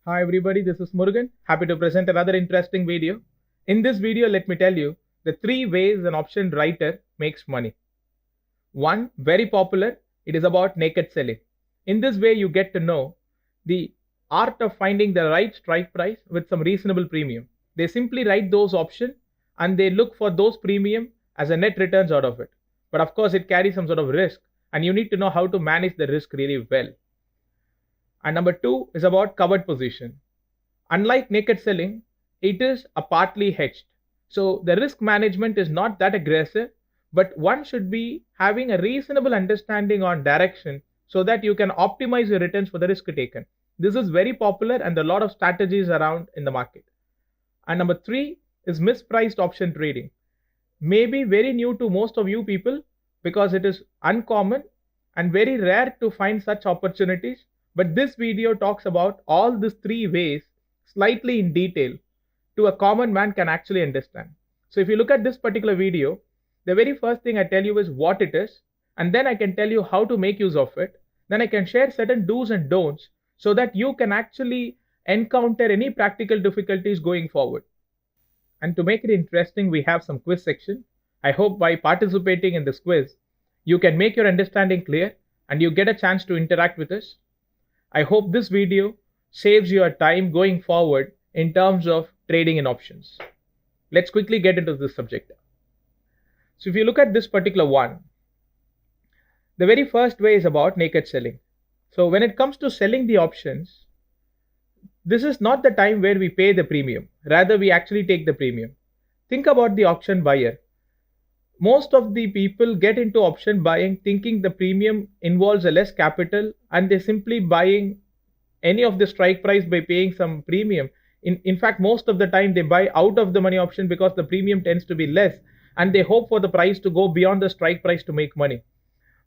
Hi everybody, this is Murugan. Happy to present another interesting video. In this video, let me tell you the 3 ways an option writer makes money. One, very popular, it is about naked selling. In this way, you get to know the art of finding the right strike price with some reasonable premium. They simply write those options and they look for those premium as a net returns out of it. But of course, it carries some sort of risk and you need to know how to manage the risk really well. And number two is about covered position. Unlike naked selling, it is a partly hedged. So the risk management is not that aggressive, but one should be having a reasonable understanding on direction so that you can optimize your returns for the risk taken. This is very popular and there are a lot of strategies around in the market. And number three is mispriced option trading. Maybe very new to most of you people because it is uncommon and very rare to find such opportunities. But this video talks about all these 3 ways slightly in detail to a common man can actually understand. So if you look at this particular video, the very first thing I tell you is what it is, and then I can tell you how to make use of it. Then I can share certain do's and don'ts so that you can actually encounter any practical difficulties going forward. And to make it interesting, we have some quiz section. I hope by participating in this quiz, you can make your understanding clear and you get a chance to interact with us. I hope this video saves your time going forward in terms of trading in options. Let's quickly get into this subject. So if you look at this particular one, the very first way is about naked selling. So when it comes to selling the options, this is not the time where we pay the premium. Rather, we actually take the premium. Think about the option buyer. Most of the people get into option buying thinking the premium involves a less capital and they simply buying any of the strike price by paying some premium. In fact, most of the time they buy out of the money option because the premium tends to be less and they hope for the price to go beyond the strike price to make money.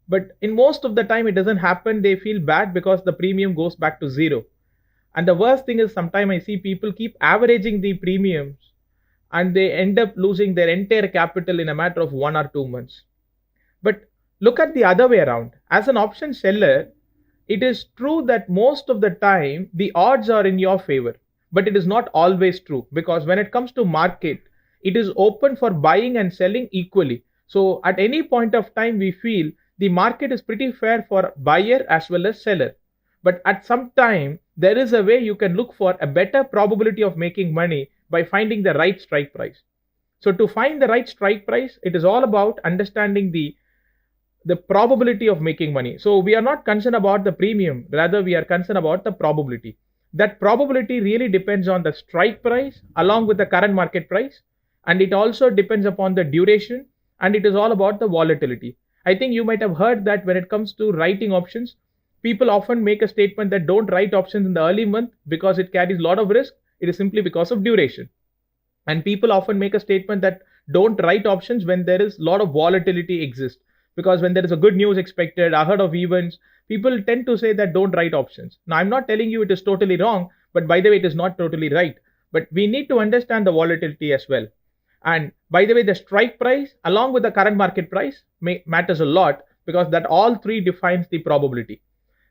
But in most of the time it doesn't happen. They feel bad because the premium goes back to zero. And the worst thing is sometimes I see people keep averaging the premiums and they end up losing their entire capital in a matter of 1 or 2 months. But look at the other way around. As an option seller, it is true that most of the time the odds are in your favor, but it is not always true because when it comes to market, it is open for buying and selling equally. So at any point of time, we feel the market is pretty fair for buyer as well as seller. But at some time, there is a way you can look for a better probability of making money by finding the right strike price. So to find the right strike price, it is all about understanding the probability of making money. So we are not concerned about the premium, rather we are concerned about the probability. That probability really depends on the strike price along with the current market price, and it also depends upon the duration, and it is all about the volatility. I think you might have heard that when it comes to writing options, people often make a statement that don't write options in the early month because it carries a lot of risk. It is simply because of duration. And people often make a statement that don't write options when there is a lot of volatility exists, because when there is a good news expected ahead of events, people tend to say that don't write options. Now I'm not telling you it is totally wrong, but by the way, it is not totally right. But we need to understand the volatility as well. And by the way, the strike price along with the current market price matters a lot because that all three defines the probability.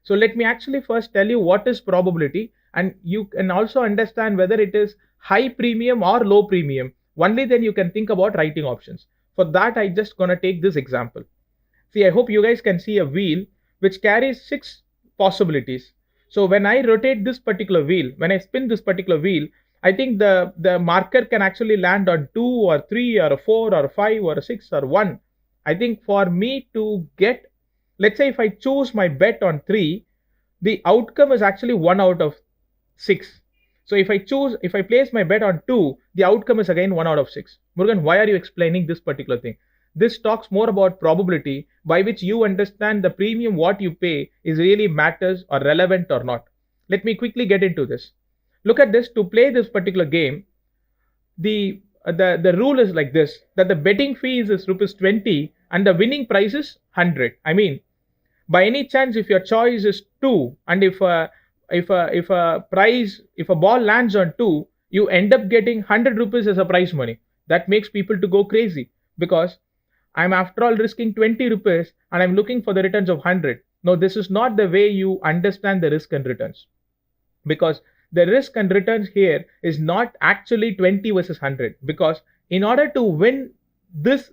So let me actually first tell you what is probability, and you can also understand whether it is high premium or low premium. Only then you can think about writing options. For that, I just gonna take this example. See, I hope you guys can see a wheel which carries 6 possibilities. So when I rotate this particular wheel, when I spin this particular wheel, I think the marker can actually land on 2 or 3 or 4 or 5 or 6 or 1. I think for me to get, let's say if I choose my bet on 3, the outcome is actually 1 out of 6. So if I place my bet on 2, the outcome is again 1 out of 6. Murugan, why are you explaining this particular thing? This talks more about probability by which you understand the premium what you pay is really matters or relevant or not. Let me quickly get into this. Look at this. To play this particular game, the rule is like this, that the betting fees is rupees 20 and the winning price is 100. I mean, by any chance, if your choice is 2 and if a ball lands on 2, you end up getting 100 rupees as a prize money. That makes people to go crazy because I'm after all risking 20 rupees and I'm looking for the returns of 100. No, this is not the way you understand the risk and returns, because the risk and returns here is not actually 20 versus 100, because in order to win this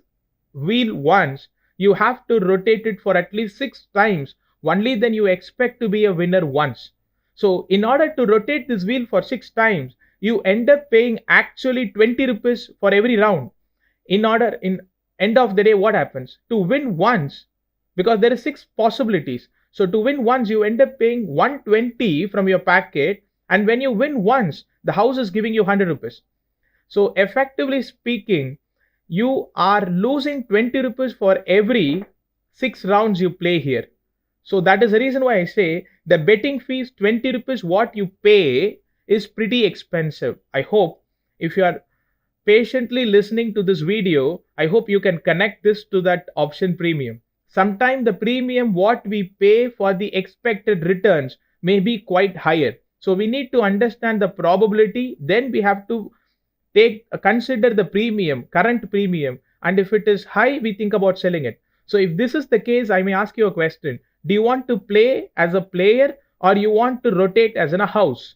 wheel once, you have to rotate it for at least 6 times. Only then you expect to be a winner once. So in order to rotate this wheel for 6 times, you end up paying actually 20 rupees for every round. In end of the day, what happens? To win once, because there is 6 possibilities. So to win once, you end up paying 120 from your packet, and when you win once, the house is giving you 100 rupees. So effectively speaking, you are losing 20 rupees for every 6 rounds you play here. So that is the reason why I say the betting fees 20 rupees what you pay is pretty expensive. I hope if you are patiently listening to this video, I hope you can connect this to that option premium. Sometimes the premium what we pay for the expected returns may be quite higher. So we need to understand the probability, then we have to consider the premium, current premium, and if it is high, we think about selling it. So if this is the case, I may ask you a question. Do you want to play as a player or you want to rotate as in a house?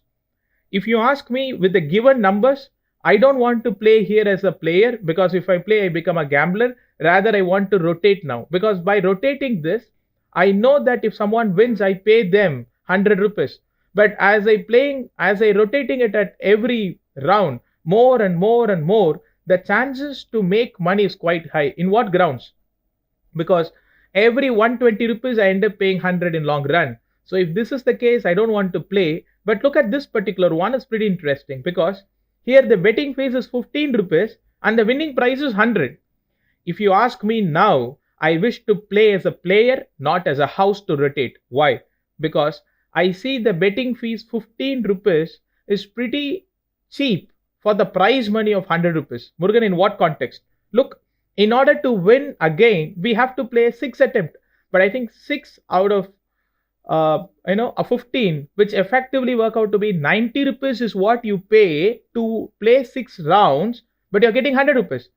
If you ask me with the given numbers, I don't want to play here as a player, because if I play, I become a gambler. Rather, I want to rotate now, because by rotating this, I know that if someone wins, I pay them 100 rupees. But as I rotating it at every round, more and more and more, the chances to make money is quite high. In what grounds? Because every 120 rupees I end up paying 100 in long run. So if this is the case, I don't want to play. But look at this particular one, is pretty interesting, because here the betting fees is 15 rupees and the winning price is 100. If you ask me now, I wish to play as a player, not as a house to rotate. Why? Because I see the betting fees 15 rupees is pretty cheap for the prize money of 100 rupees. Murugan, in what context? Look, in order to win again, we have to play 6 attempts. But I think 6 out of a 15, which effectively work out to be 90 rupees is what you pay to play 6 rounds, but you're getting 100 rupees.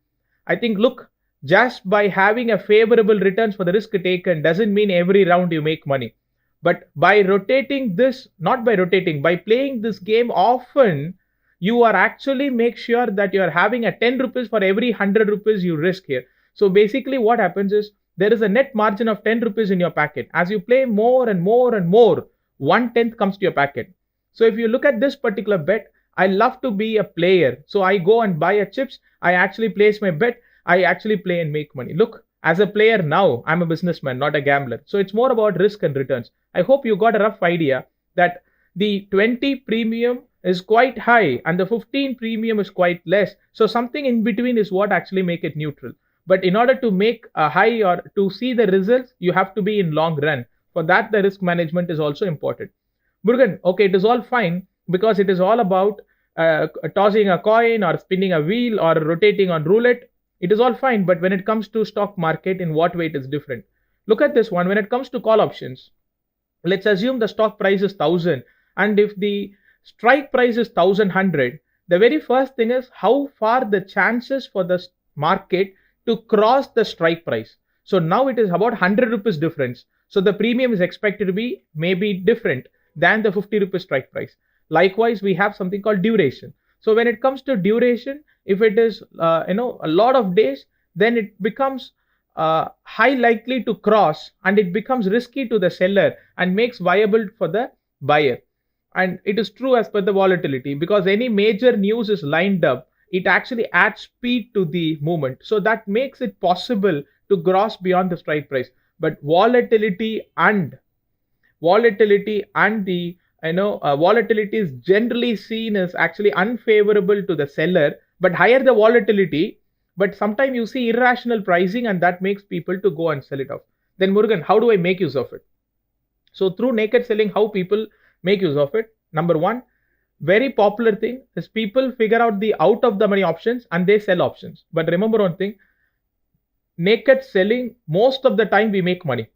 I think, look, just by having a favorable returns for the risk taken doesn't mean every round you make money. But by rotating this, not by rotating, by playing this game often, you are actually make sure that you are having a 10 rupees for every 100 rupees you risk here. So basically what happens is, there is a net margin of 10 rupees in your packet. As you play more and more and more, 1/10 comes to your packet. So if you look at this particular bet, I love to be a player. So I go and buy a chips. I actually place my bet. I actually play and make money. Look, as a player now, I'm a businessman, not a gambler. So it's more about risk and returns. I hope you got a rough idea that the 20 premium is quite high and the 15 premium is quite less. So something in between is what actually make it neutral. But in order to make a high or to see the results, you have to be in long run. For that, the risk management is also important. Murugan, okay, it is all fine because it is all about tossing a coin or spinning a wheel or rotating on roulette. It is all fine, but when it comes to stock market, in what way it is different? Look at this one. When it comes to call options, let's assume the stock price is 1000, and if the strike price is 1100, the very first thing is how far the chances for the market to cross the strike price. So now it is about 100 rupees difference. So the premium is expected to be maybe different than the 50 rupees strike price. Likewise, we have something called duration. So when it comes to duration, if it is a lot of days, then it becomes high likely to cross, and it becomes risky to the seller and makes viable for the buyer. And it is true as per the volatility, because any major news is lined up, it actually adds speed to the movement. So that makes it possible to cross beyond the strike price. But volatility and the volatility is generally seen as actually unfavorable to the seller. But higher the volatility, but sometimes you see irrational pricing, and that makes people to go and sell it off. Then Murugan, how do I make use of it? So through naked selling, how people make use of it? Number one, very popular thing is people figure out the out of the money options and they sell options. But remember one thing, naked selling, most of the time we make money.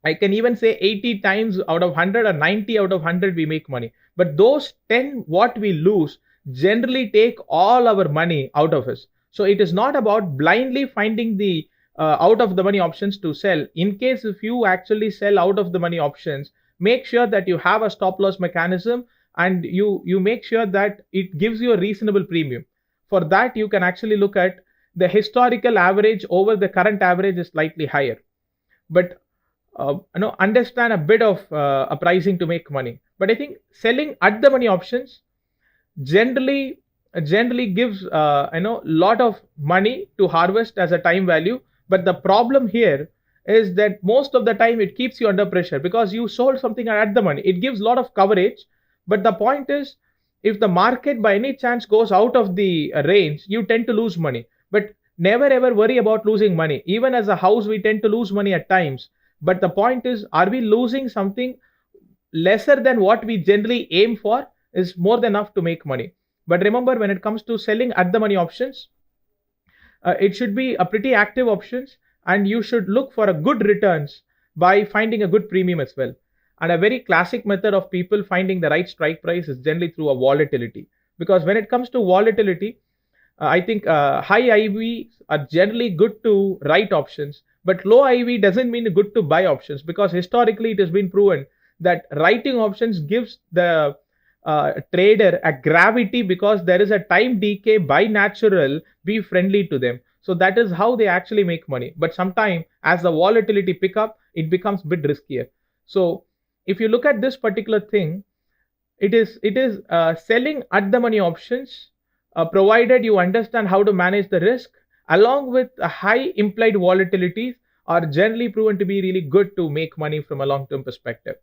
I can even say 80 times out of 100 or 90 out of 100 we make money. But those 10 what we lose generally take all our money out of us. So it is not about blindly finding the out of the money options to sell. In case if you actually sell out of the money options, make sure that you have a stop loss mechanism and you make sure that it gives you a reasonable premium. For that, you can actually look at the historical average over the current average is slightly higher. But understand a bit of a pricing to make money. But I think selling at the money options generally gives lot of money to harvest as a time value. But the problem here is that most of the time it keeps you under pressure because you sold something at the money. It gives a lot of coverage, but the point is, if the market by any chance goes out of the range, you tend to lose money. But never ever worry about losing money. Even as a house, we tend to lose money at times. But the point is, are we losing something lesser than what we generally aim for is more than enough to make money. But remember, when it comes to selling at the money options, it should be a pretty active options, and you should look for a good returns by finding a good premium as well. And a very classic method of people finding the right strike price is generally through a volatility. Because when it comes to volatility, I think high IV are generally good to write options, but low IV doesn't mean good to buy options, because historically it has been proven that writing options gives the trader a gravity, because there is a time decay by natural be friendly to them. So that is how they actually make money. But sometimes as the volatility pick up, it becomes a bit riskier. So if you look at this particular thing, it is selling at the money options, provided you understand how to manage the risk, along with a high implied volatilities, are generally proven to be really good to make money from a long term perspective.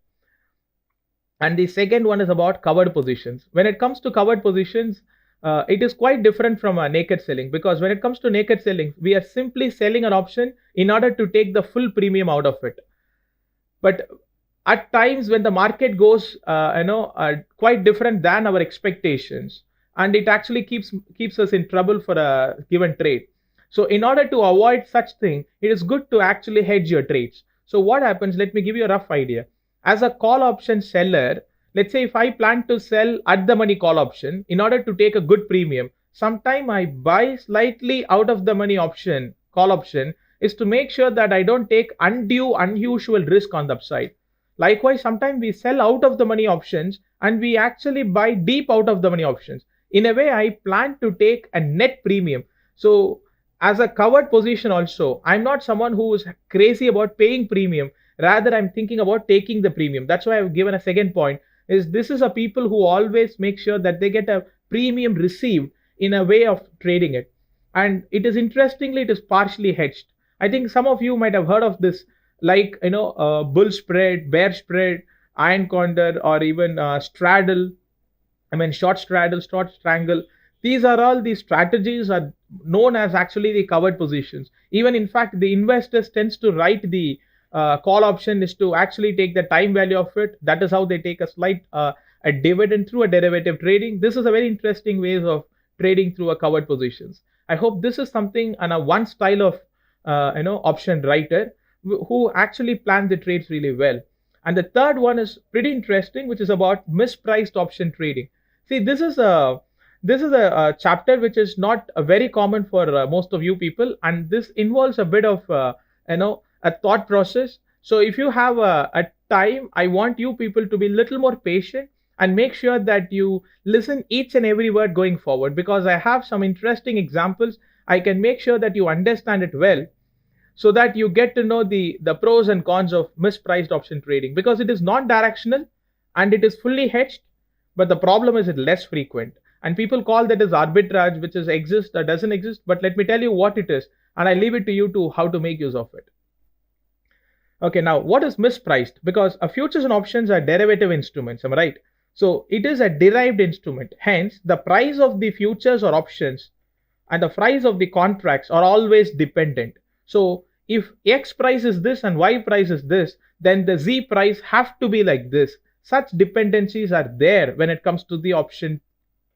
And the second one is about covered positions. When it comes to covered positions, it is quite different from naked selling, because when it comes to naked selling, we are simply selling an option in order to take the full premium out of it. But at times when the market goes quite different than our expectations, and it actually keeps us in trouble for a given trade. So in order to avoid such thing, it is good to actually hedge your trades. So what happens, let me give you a rough idea. As a call option seller, let's say if I plan to sell at the money call option, in order to take a good premium, sometime I buy slightly out of the money option, call option, is to make sure that I don't take undue unusual risk on the upside. Likewise, sometimes we sell out of the money options and we actually buy deep out of the money options. In a way, I plan to take a net premium. So as a covered position also, I'm not someone who is crazy about paying premium. Rather, I'm thinking about taking the premium. That's why I've given a second point, is this is a people who always make sure that they get a premium received in a way of trading it. And it is interestingly, it is partially hedged. I think some of you might have heard of this, like bull spread, bear spread, iron condor, or even straddle. I mean, short straddle, short strangle. These are all the strategies are known as actually the covered positions. Even in fact, the investors tends to write the call option is to actually take the time value of it. That is how they take a slight a dividend through a derivative trading. This is a very interesting ways of trading through a covered positions. I hope this is something and a one style of option writer who actually plan the trades really well. And the third one is pretty interesting, which is about mispriced option trading. See, this is a chapter which is not very common for most of you people, and this involves a bit of a thought process. So if you have a time, I want you people to be a little more patient and make sure that you listen each and every word going forward, because I have some interesting examples. I can make sure that you understand it well, so that you get to know the pros and cons of mispriced option trading, because it is non-directional and it is fully hedged. But the problem is it's less frequent, and people call that as arbitrage, which is exist or doesn't exist. But let me tell you what it is, and I leave it to you to how to make use of it. Okay, now what is mispriced? Because futures and options are derivative instruments, am I right? So it is a derived instrument. Hence, the price of the futures or options and the price of the contracts are always dependent. So if X price is this and Y price is this, then the Z price have to be like this. Such dependencies are there when it comes to the option,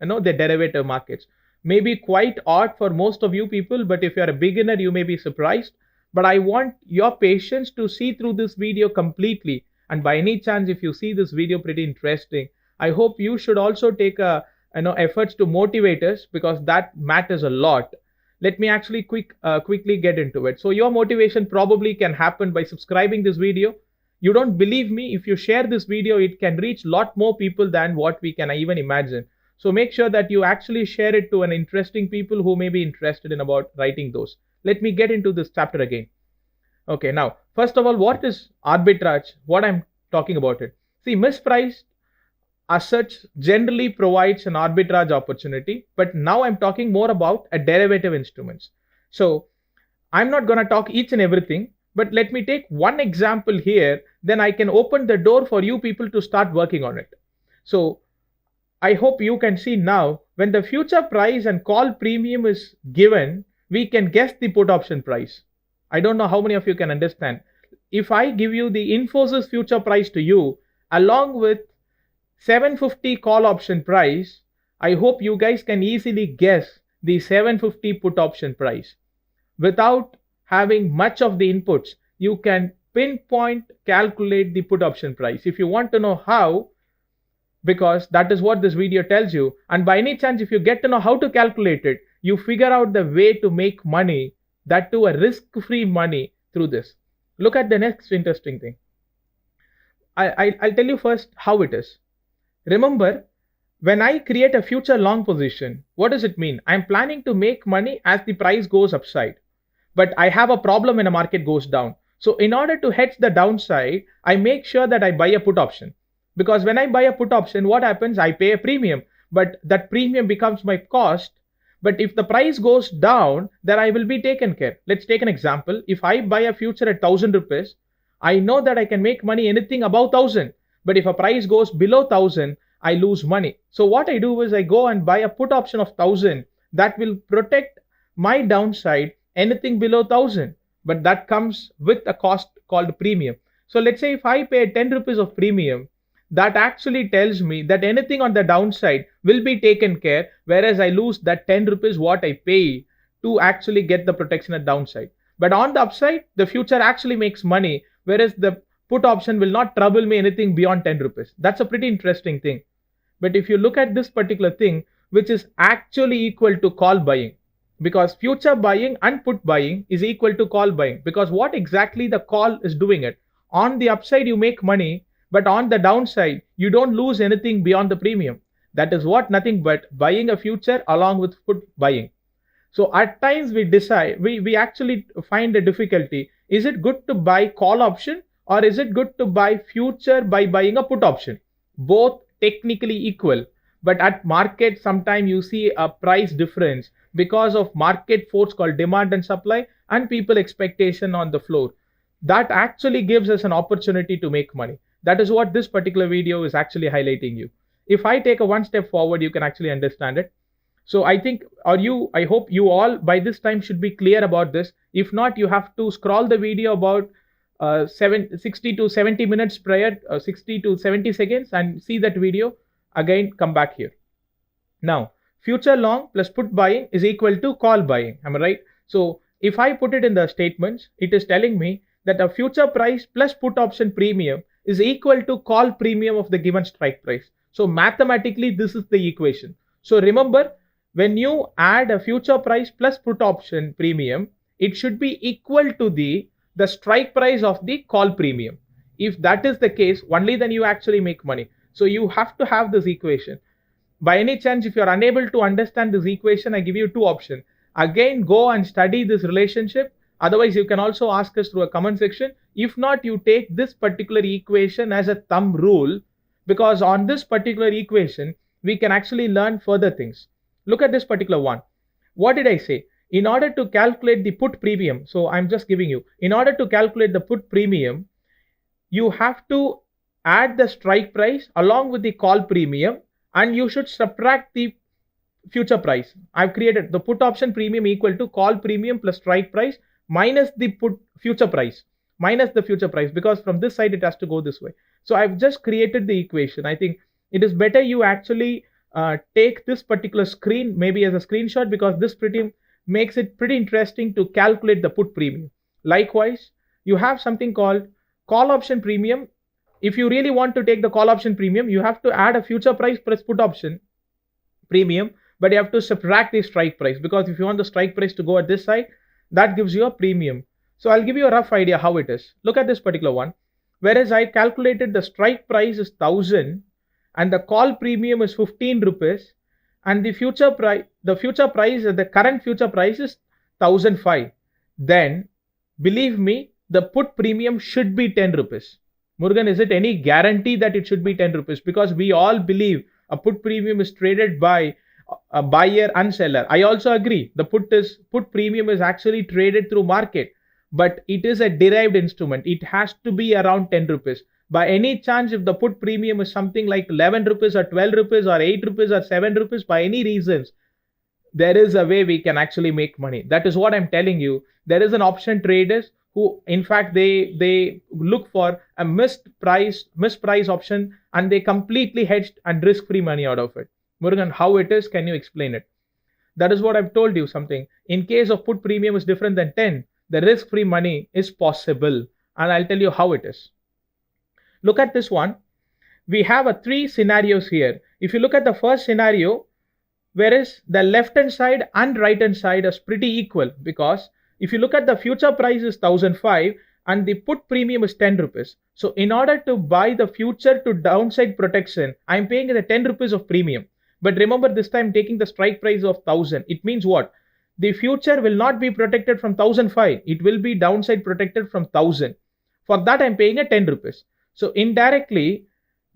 the derivative markets. Maybe quite odd for most of you people, but if you're a beginner, you may be surprised. But I want your patience to see through this video completely. And by any chance, if you see this video pretty interesting, I hope you should also take efforts to motivate us, because that matters a lot. Let me actually quickly get into it. So your motivation probably can happen by subscribing this video, You don't believe me? If you share this video, it can reach a lot more people than what we can even imagine. So make sure that you actually share it to an interesting people who may be interested in about writing those. Let me get into this chapter again. Okay, now, first of all, what is arbitrage? What I'm talking about it. See, mispriced as such generally provides an arbitrage opportunity, but now I'm talking more about a derivative instruments. So I'm not going to talk each and everything, but let me take one example here, then I can open the door for you people to start working on it. So I hope you can see now, when the future price and call premium is given, we can guess the put option price. I don't know how many of you can understand. If I give you the Infosys future price to you, along with 750 call option price, I hope you guys can easily guess the 750 put option price. Without having much of the inputs, you can pinpoint calculate the put option price. If you want to know how, because that is what this video tells you, and by any chance if you get to know how to calculate it, you figure out the way to make money, that too a risk-free money through this. Look at the next interesting thing. I'll tell you first how it is. Remember, when I create a future long position, what does it mean? I'm planning to make money as the price goes upside, but I have a problem when the market goes down. So in order to hedge the downside, I make sure that I buy a put option. Because when I buy a put option, what happens? I pay a premium, but that premium becomes my cost. But if the price goes down, then I will be taken care. Let's take an example. If I buy a future at 1,000 rupees, I know that I can make money anything above 1,000. But if a price goes below 1,000, I lose money. So what I do is I go and buy a put option of 1,000 that will protect my downside anything below 1,000. But that comes with a cost called premium. So let's say if I pay 10 rupees of premium, that actually tells me that anything on the downside will be taken care, whereas I lose that 10 rupees what I pay to actually get the protection at downside. But on the upside, the future actually makes money, whereas the put option will not trouble me anything beyond 10 rupees. That's a pretty interesting thing. But if you look at this particular thing, which is actually equal to call buying, because future buying and put buying is equal to call buying, because what exactly the call is doing it. On the upside, you make money, but on the downside, you don't lose anything beyond the premium. That is what nothing but buying a future along with put buying. So at times we decide, we actually find a difficulty. Is it good to buy call option or is it good to buy future by buying a put option? Both technically equal, but at market sometimes you see a price difference because of market force called demand and supply and people expectation on the floor. That actually gives us an opportunity to make money. That is what this particular video is actually highlighting you. If I take a one step forward, you can actually understand it. So I think, I hope you all by this time should be clear about this. If not, you have to scroll the video about 60 to 70 minutes prior, 60 to 70 seconds and see that video. Again, come back here. Now, future long plus put buying is equal to call buying. Am I right? So if I put it in the statements, it is telling me that a future price plus put option premium is equal to call premium of the given strike price. So mathematically, this is the equation. So remember, when you add a future price plus put option premium, it should be equal to the strike price of the call premium. If that is the case, only then you actually make money. So you have to have this equation. By any chance, if you are unable to understand this equation, I give you two options. Again, go and study this relationship. Otherwise, you can also ask us through a comment section. If not, you take this particular equation as a thumb rule, because on this particular equation, we can actually learn further things. Look at this particular one. What did I say? In order to calculate the put premium, so I'm just giving you, in order to calculate the put premium, you have to add the strike price along with the call premium, and you should subtract the future price. I've created the put option premium equal to call premium plus strike price minus the put future price, because from this side it has to go this way. So I've just created the equation. I think it is better you actually take this particular screen maybe as a screenshot, because this makes it pretty interesting to calculate the put premium. Likewise, you have something called call option premium. If you really want to take the call option premium, you have to add a future price plus put option premium, but you have to subtract the strike price, because if you want the strike price to go at this side, that gives you a premium. So I'll give you a rough idea how it is. Look at this particular one. Whereas I calculated the strike price is 1000 and the call premium is 15 rupees and the future price, the current future price is 1005. Then believe me, the put premium should be 10 rupees. Murugan, is it any guarantee that it should be 10 rupees? Because we all believe a put premium is traded by a buyer and seller. I also agree. The put premium is actually traded through market, but it is a derived instrument. It has to be around 10 rupees. By any chance, if the put premium is something like 11 rupees or 12 rupees or 8 rupees or 7 rupees, by any reasons, there is a way we can actually make money. That is what I'm telling you. There is an option traders who, in fact, they look for a misprice option and they completely hedged and risk-free money out of it. Murugan, how it is? Can you explain it? That is what I've told you something. In case of put premium is different than 10, the risk-free money is possible. And I'll tell you how it is. Look at this one. We have three scenarios here. If you look at the first scenario, whereas the left hand side and right hand side is pretty equal, because if you look at the future price is 1005 and the put premium is 10 rupees. So in order to buy the future to downside protection, I'm paying the 10 rupees of premium. But remember, this time taking the strike price of 1000, it means what? The future will not be protected from 1005. It will be downside protected from 1000. For that, I'm paying a 10 rupees. So indirectly,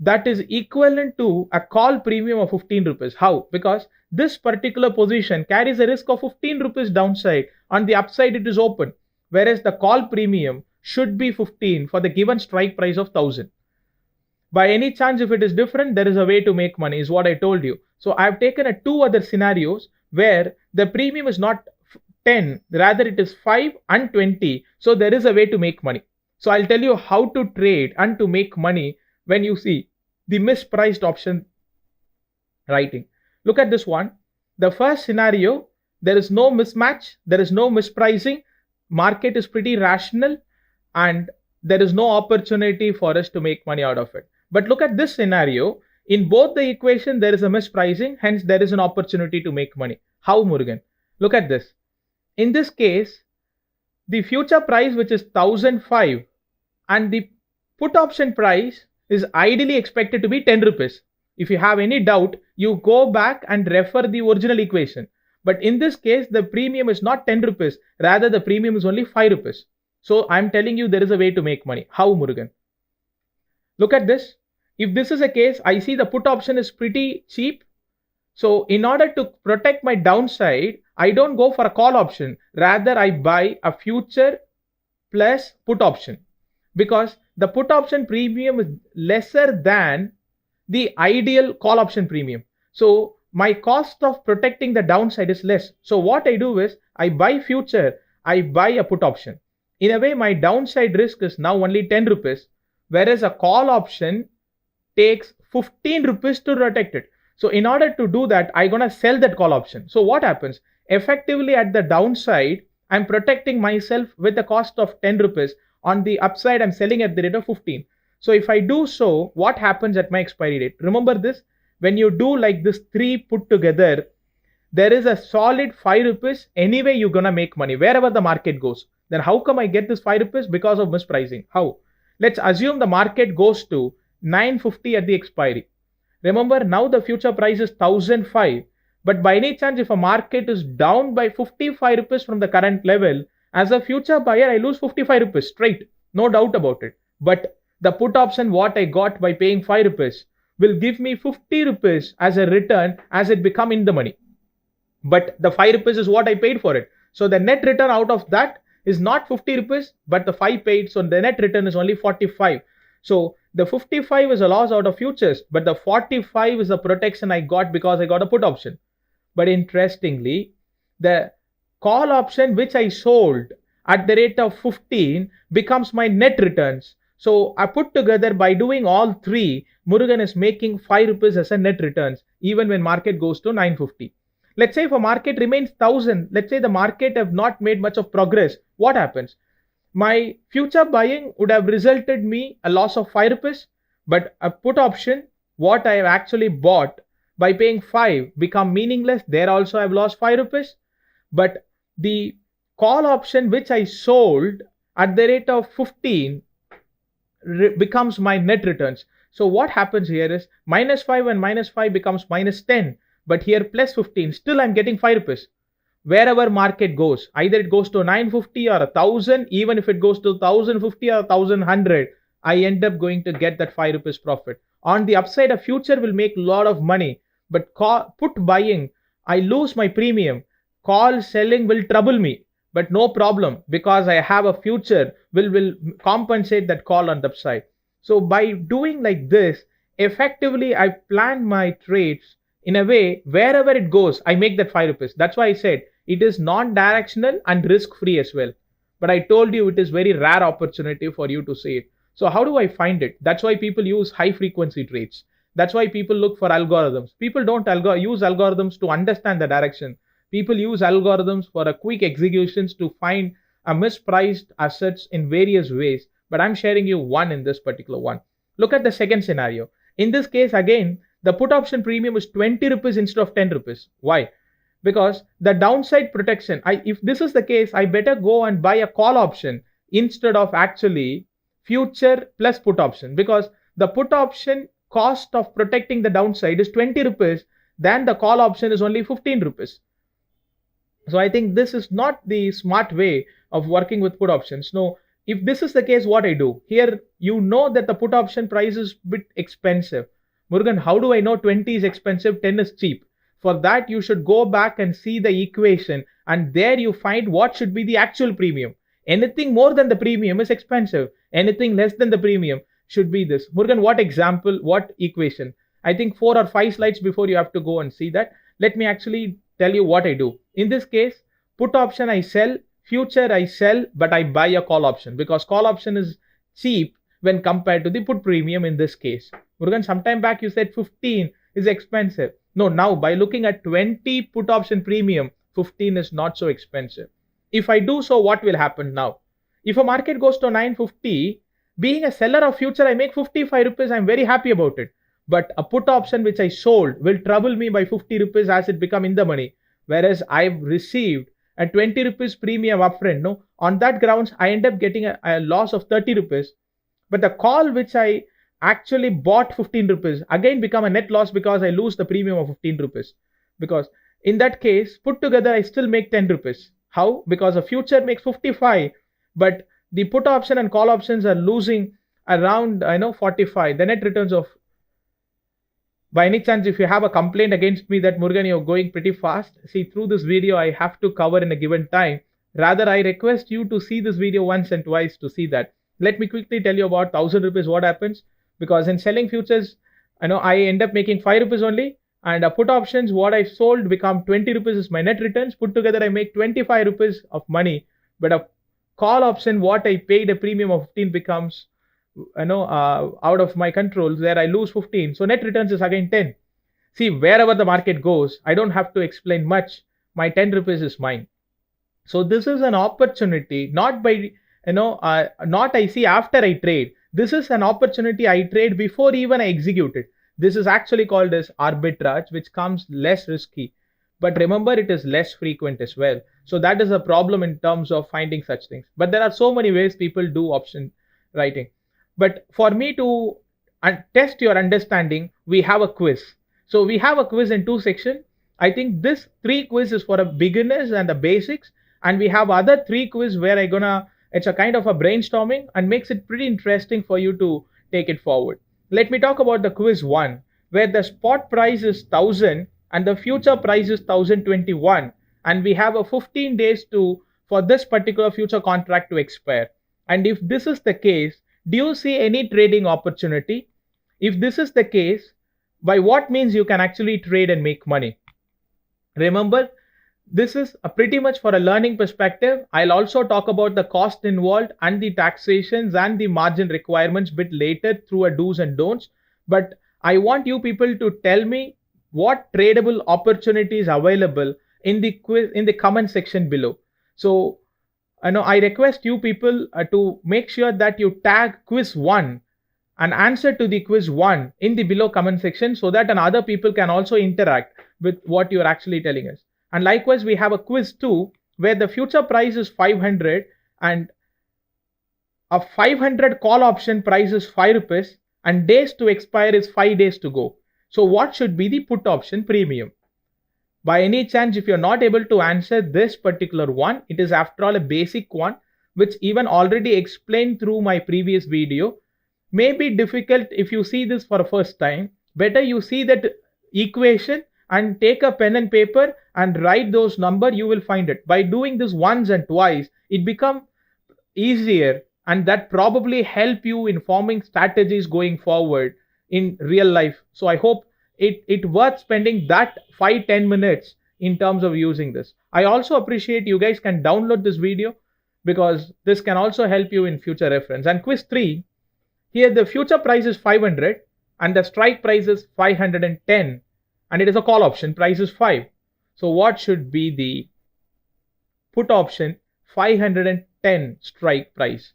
that is equivalent to a call premium of 15 rupees. How? Because this particular position carries a risk of 15 rupees downside. On the upside, it is open. Whereas the call premium should be 15 for the given strike price of 1000. By any chance, if it is different, there is a way to make money, is what I told you. So I've taken two other scenarios where the premium is not 10, rather it is 5 and 20. So there is a way to make money. So I'll tell you how to trade and to make money when you see the mispriced option writing. Look at this one. The first scenario, there is no mismatch, there is no mispricing, market is pretty rational, and there is no opportunity for us to make money out of it. But look at this scenario. In both the equation, there is a mispricing, hence there is an opportunity to make money. How, Murugan? Look at this. In this case, the future price, which is 1005, and the put option price is ideally expected to be 10 rupees. If you have any doubt, you go back and refer the original equation. But in this case, the premium is not 10 rupees. Rather, the premium is only 5 rupees. So I'm telling you there is a way to make money. How, Murugan? Look at this. If this is a case, I see the put option is pretty cheap. So in order to protect my downside, I don't go for a call option. Rather, I buy a future plus put option, because the put option premium is lesser than the ideal call option premium. So my cost of protecting the downside is less. So what I do is I buy future, I buy a put option. In a way, my downside risk is now only 10 rupees, whereas a call option takes 15 rupees to protect it. So in order to do that, I'm going to sell that call option. So what happens? Effectively at the downside, I'm protecting myself with the cost of 10 rupees. On the upside, I'm selling at the rate of 15. So if I do so, what happens at my expiry date? Remember this, when you do like this 3 put together, there is a solid 5 rupees. Anyway, you're going to make money wherever the market goes. Then how come I get this 5 rupees? Because of mispricing. How? Let's assume the market goes to 950 at the expiry. Remember, now the future price is 1005. But by any chance, if a market is down by 55 rupees from the current level, as a future buyer, I lose 55 rupees straight. No doubt about it. But the put option, what I got by paying 5 rupees, will give me 50 rupees as a return as it become in the money. But the 5 rupees is what I paid for it. So the net return out of that is not 50 rupees, but the 5 paid. So the net return is only 45. So the 55 is a loss out of futures, but the 45 is the protection I got because I got a put option. But interestingly, the call option which I sold at the rate of 15 becomes my net returns. So I put together, by doing all three, Murugan is making 5 rupees as a net returns, even when market goes to 950. Let's say if a market remains 1000, let's say the market have not made much of progress, what happens? My future buying would have resulted me a loss of 5 rupees, but a put option, what I have actually bought by paying 5 become meaningless. There also I've lost 5 rupees. But the call option which I sold at the rate of 15 becomes my net returns. So what happens here is -5 and -5 becomes -10, but here +15. Still I'm getting 5 rupees. Wherever market goes, either it goes to 950 or 1000, even if it goes to 1050 or 1100, I end up going to get that 5 rupees profit. On the upside, a future will make a lot of money, but put buying, I lose my premium. Call selling will trouble me, but no problem because I have a future will compensate that call on the upside. So by doing like this, effectively I plan my trades in a way wherever it goes, I make that 5 rupees. That's why I said it is non-directional and risk-free as well. But I told you it is very rare opportunity for you to see it. So how do I find it? That's why people use high frequency trades. That's why people look for algorithms. People don't use algorithms to understand the direction. People use algorithms for a quick executions to find a mispriced assets in various ways. But I'm sharing you one in this particular one. Look at the second scenario. In this case, again, the put option premium is 20 rupees instead of 10 rupees. Why? Because the downside protection, if this is the case, I better go and buy a call option instead of actually future plus put option, because the put option cost of protecting the downside is 20 rupees, then the call option is only 15 rupees. So I think this is not the smart way of working with put options. No, if this is the case, what I do here, you know that the put option price is a bit expensive. Murugan, how do I know 20 is expensive, 10 is cheap? For that, you should go back and see the equation, and there you find what should be the actual premium. Anything more than the premium is expensive. Anything less than the premium should be this. Murugan, what example, what equation? I think 4 or 5 slides before you have to go and see that. Let me actually tell you what I do. In this case, put option I sell, future I sell, but I buy a call option because call option is cheap when compared to the put premium in this case. Murugan, sometime back you said 15 is expensive. No, now by looking at 20 put option premium, 15 is not so expensive. If I do so, what will happen now? If a market goes to 950, being a seller of future, I make 55 rupees. I'm very happy about it. But a put option which I sold will trouble me by 50 rupees as it become in the money. Whereas I've received a 20 rupees premium upfront. No, on that grounds, I end up getting a loss of 30 rupees. But the call which I actually bought 15 rupees again become a net loss because I lose the premium of 15 rupees. Because in that case, put together, I still make 10 rupees. How? Because a future makes 55, but the put option and call options are losing around 45. The net returns of, by any chance, if you have a complaint against me that Murugan, you're going pretty fast, see, through this video I have to cover in a given time. Rather, I request you to see this video once and twice to see that. Let me quickly tell you about 1000 rupees what happens. Because in selling futures, I end up making 5 rupees only, and put options, what I sold become 20 rupees is my net returns. Put together, I make 25 rupees of money. But a call option, what I paid a premium of 15 becomes, out of my control. There I lose 15. So net returns is again 10. See, wherever the market goes, I don't have to explain much. My 10 rupees is mine. So this is an opportunity, not by, not I see after I trade. This is an opportunity I trade before even I execute it. This is actually called as arbitrage, which comes less risky. But remember, it is less frequent as well. So that is a problem in terms of finding such things. But there are so many ways people do option writing. But for me to test your understanding, we have a quiz. So we have a quiz in 2 sections. I think this 3 quiz is for a beginners and the basics. And we have other 3 quiz where it's a kind of a brainstorming and makes it pretty interesting for you to take it forward. Let me talk about the quiz 1, where the spot price is 1000 and the future price is 1021, and we have a 15 days for this particular future contract to expire. And if this is the case, do you see any trading opportunity? If this is the case, by what means you can actually trade and make money? Remember, this is pretty much for a learning perspective. I'll also talk about the cost involved and the taxations and the margin requirements bit later through a do's and don'ts. But I want you people to tell me what tradable opportunities available in the quiz, in the comment section below. So I request you people to make sure that you tag quiz 1 and answer to the quiz 1 in the below comment section so that other people can also interact with what you're actually telling us. And likewise, we have a quiz 2 where the future price is 500 and A 500 call option price is 5 rupees and days to expire is 5 days to go. So what should be the put option premium? By any chance, if you're not able to answer this particular one, it is after all a basic one, which even already explained through my previous video. May be difficult if you see this for the first time. Better you see that equation and take a pen and paper and write those number, you will find it. By doing this once and twice, it become easier, and that probably help you in forming strategies going forward in real life. So I hope it worth spending that 5-10 minutes in terms of using this. I also appreciate you guys can download this video because this can also help you in future reference. And quiz 3, here the future price is 500 and the strike price is 510 and it is a call option, price is 5. So what should be the put option 510 strike price?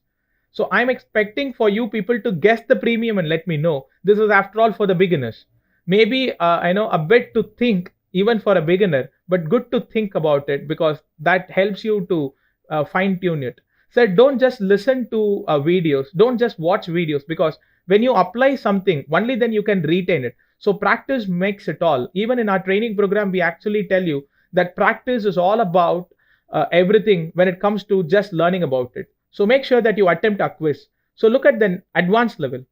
So I'm expecting for you people to guess the premium and let me know. This is after all for the beginners. Maybe I know a bit to think even for a beginner, but good to think about it because that helps you to fine tune it. So don't just listen to videos, don't just watch videos, because when you apply something, only then you can retain it. So practice makes it all. Even in our training program, we actually tell you that practice is all about everything when it comes to just learning about it. So make sure that you attempt a quiz. So look at the advanced level.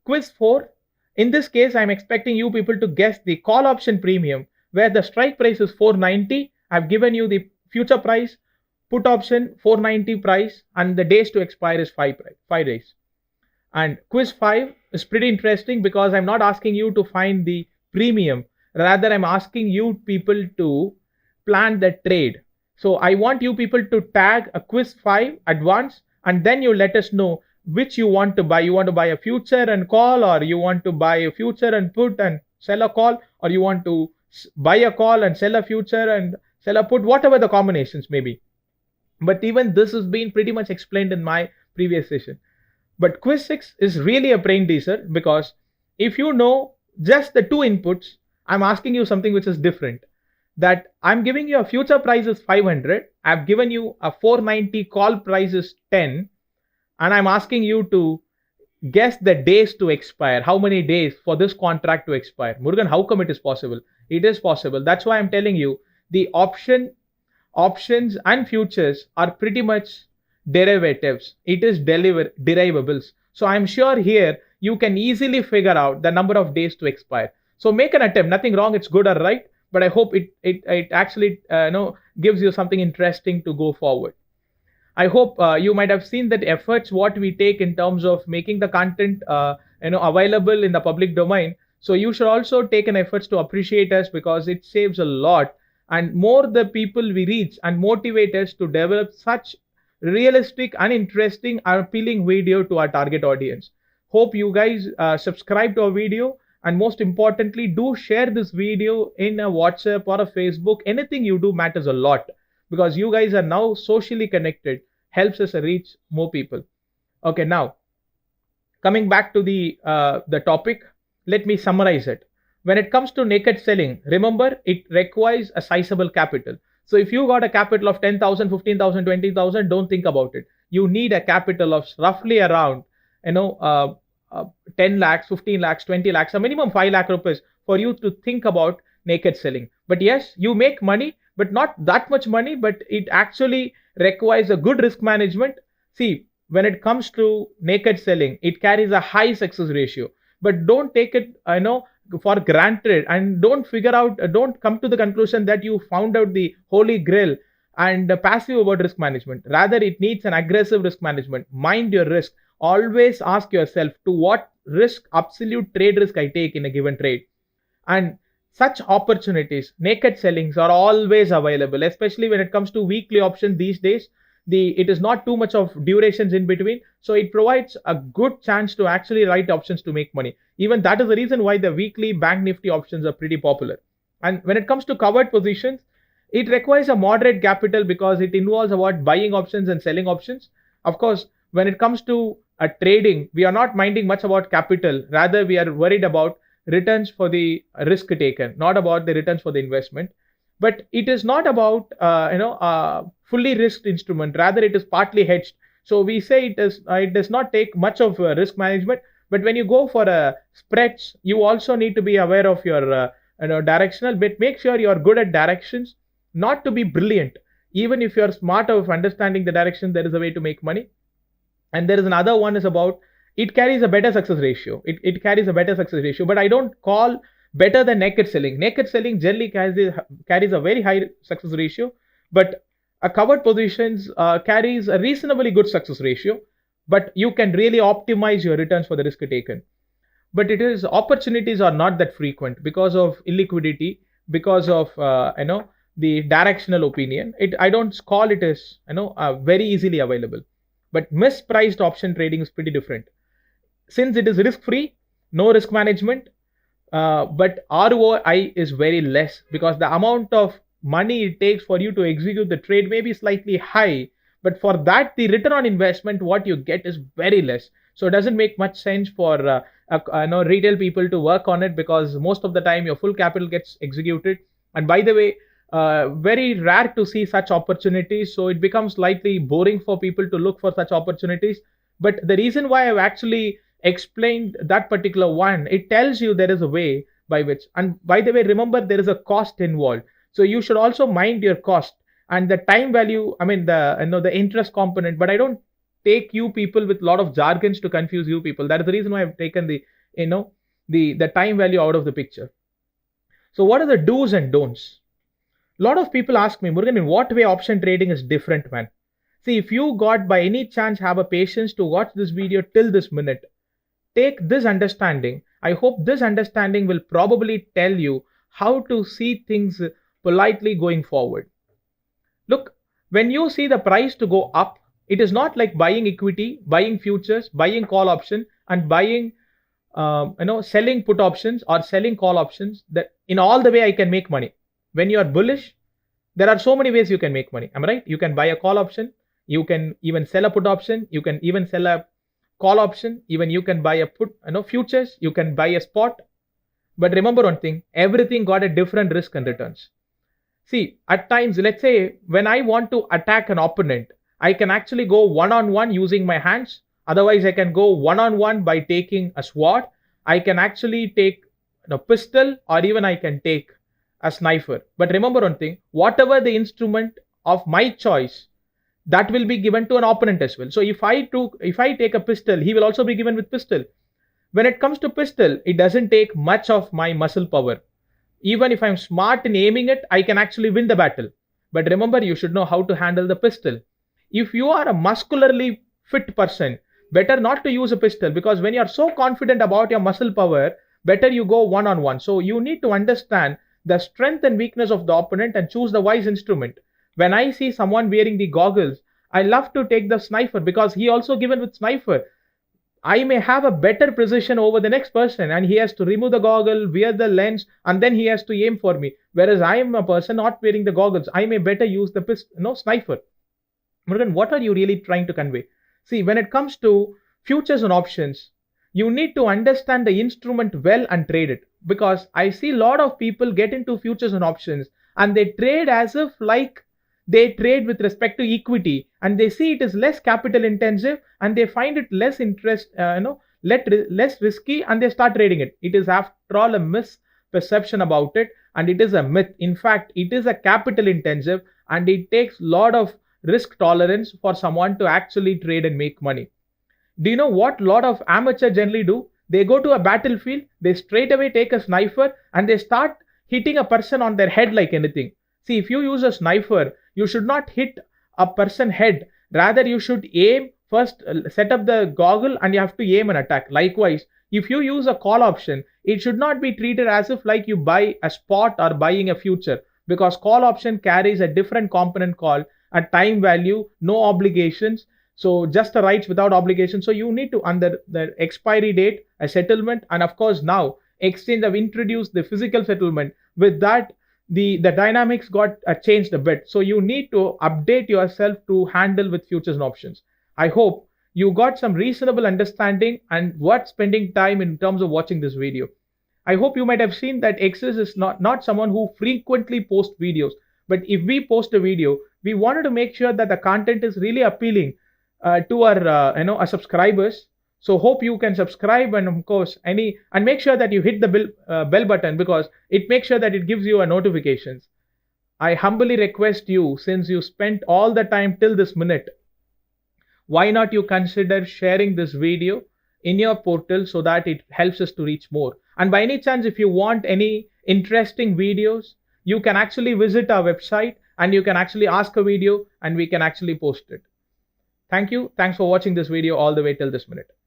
Quiz 4. In this case, I'm expecting you people to guess the call option premium where the strike price is 490. I've given you the future price, put option 490 price, and the days to expire is 5 days. And quiz 5 is pretty interesting because I'm not asking you to find the premium. Rather, I'm asking you people to plan the trade. So I want you people to tag a quiz 5 advance and then you let us know which you want to buy. You want to buy a future and call, or you want to buy a future and put and sell a call, or you want to buy a call and sell a future and sell a put, whatever the combinations may be. But even this has been pretty much explained in my previous session. But quiz 6 is really a brain teaser because if you know just the two inputs, I'm asking you something which is different. That I'm giving you a future price is 500. I've given you a 490 call price is 10. And I'm asking you to guess the days to expire. How many days for this contract to expire? Murugan, how come it is possible? It is possible. That's why I'm telling you the options and futures are pretty much derivatives. It is derivables. So I'm sure here you can easily figure out the number of days to expire. So make an attempt. Nothing wrong. It's good or right. But I hope it actually gives you something interesting to go forward. I hope you might have seen that efforts what we take in terms of making the content available in the public domain. So you should also take an efforts to appreciate us because it saves a lot. And more the people we reach and motivate us to develop such realistic and interesting and appealing video to our target audience. Hope you guys subscribe to our video. And most importantly, do share this video in a WhatsApp or a Facebook. Anything you do matters a lot because you guys are now socially connected, helps us reach more people. Okay, now coming back to the topic, let me summarize it. When it comes to naked selling, remember it requires a sizable capital. So if you got a capital of 10,000, 15,000, 20,000, don't think about it. You need a capital of roughly around 10 lakhs, 15 lakhs, 20 lakhs, a minimum 5 lakh rupees for you to think about naked selling. But yes, you make money, but not that much money, but it actually requires a good risk management. See, when it comes to naked selling, it carries a high success ratio, but don't take it, for granted and don't come to the conclusion that you found out the holy grail and passive about risk management. Rather, it needs an aggressive risk management. Mind your risk. Always ask yourself to what risk, absolute trade risk I take in a given trade. And such opportunities, naked sellings are always available, especially when it comes to weekly options these days. It is not too much of durations in between. So it provides a good chance to actually write options to make money. Even that is the reason why the weekly bank nifty options are pretty popular. And when it comes to covered positions, it requires a moderate capital because it involves about buying options and selling options. Of course, when it comes to trading, we are not minding much about capital. Rather, we are worried about returns for the risk taken, not about the returns for the investment. But it is not about fully risked instrument. Rather, it is partly hedged. So we say it does not take much of risk management. But when you go for spreads, you also need to be aware of your directional. But make sure you are good at directions, not to be brilliant. Even if you're smart of understanding the direction, there is a way to make money. And there is another one is about, it carries a better success ratio. It carries a better success ratio, but I don't call better than naked selling. Naked selling generally carries a very high success ratio, but a covered positions carries a reasonably good success ratio, but you can really optimize your returns for the risk taken. But it is, opportunities are not that frequent because of illiquidity, because of the directional opinion. I don't call it as very easily available. But mispriced option trading is pretty different. Since it is risk free, no risk management, but ROI is very less because the amount of money it takes for you to execute the trade may be slightly high, but for that the return on investment what you get is very less. So it doesn't make much sense for retail people to work on it, because most of the time your full capital gets executed. And by the way, very rare to see such opportunities, so it becomes slightly boring for people to look for such opportunities. But the reason why I've actually explained that particular one, it tells you there is a way by which, and by the way, remember there is a cost involved, so you should also mind your cost and the time value, I mean the interest component. But I don't take you people with a lot of jargons to confuse you people. That is the reason why I've taken the time value out of the picture. So what are the do's and don'ts? A lot of people ask me, Murugan, in what way option trading is different, man? See, if you got by any chance have a patience to watch this video till this minute, take this understanding. I hope this understanding will probably tell you how to see things politely going forward. Look, when you see the price to go up, it is not like buying equity, buying futures, buying call option, and buying selling put options or selling call options. That in all the way I can make money. When you are bullish, there are so many ways you can make money. Am I right? You can buy a call option, you can even sell a put option, you can even sell a call option, even you can buy a futures, you can buy a spot. But remember one thing, everything got a different risk and returns. See, at times, let's say when I want to attack an opponent, I can actually go one-on-one using my hands. Otherwise, I can go one-on-one by taking a sword. I can actually take a pistol, or even I can take a sniper. But remember one thing, whatever the instrument of my choice, that will be given to an opponent as well. So if I take a pistol, he will also be given with pistol. When it comes to pistol, it doesn't take much of my muscle power. Even if I'm smart in aiming it, I can actually win the battle. But remember, you should know how to handle the pistol. If you are a muscularly fit person, better not to use a pistol, because when you are so confident about your muscle power, better you go one-on-one. So you need to understand the strength and weakness of the opponent and choose the wise instrument. When I see someone wearing the goggles, I love to take the sniper because he also given with sniper. I may have a better precision over the next person, and he has to remove the goggle, wear the lens, and then he has to aim for me. Whereas I am a person not wearing the goggles, I may better use the sniper. Murugan, what are you really trying to convey? See, when it comes to futures and options, you need to understand the instrument well and trade it. Because I see a lot of people get into futures and options and they trade as if like they trade with respect to equity, and they see it is less capital intensive and they find it less less risky, and they start trading it. It is after all a misperception about it, and it is a myth. In fact, it is a capital intensive and it takes a lot of risk tolerance for someone to actually trade and make money. Do you know what a lot of amateurs generally do? They go to a battlefield, they straight away take a sniper and they start hitting a person on their head like anything. See, if you use a sniper, you should not hit a person head. Rather, you should aim first, set up the goggle, and you have to aim and attack. Likewise, if you use a call option, it should not be treated as if like you buy a spot or buying a future, because call option carries a different component called a time value, no obligations. So just the rights without obligation. So you need to, under the expiry date, a settlement, and of course now exchange have introduced the physical settlement. With that, the dynamics got changed a bit. So you need to update yourself to handle with futures and options. I hope you got some reasonable understanding and worth spending time in terms of watching this video. I hope you might have seen that EQSIS is not someone who frequently posts videos. But if we post a video, we wanted to make sure that the content is really appealing to our our subscribers. So hope you can subscribe, and of course and make sure that you hit the bell button, because it makes sure that it gives you a notifications. I humbly request you, since you spent all the time till this minute, why not you consider sharing this video in your portal so that it helps us to reach more. And by any chance, if you want any interesting videos, you can actually visit our website and you can actually ask a video and we can actually post it. Thank you. Thanks for watching this video all the way till this minute.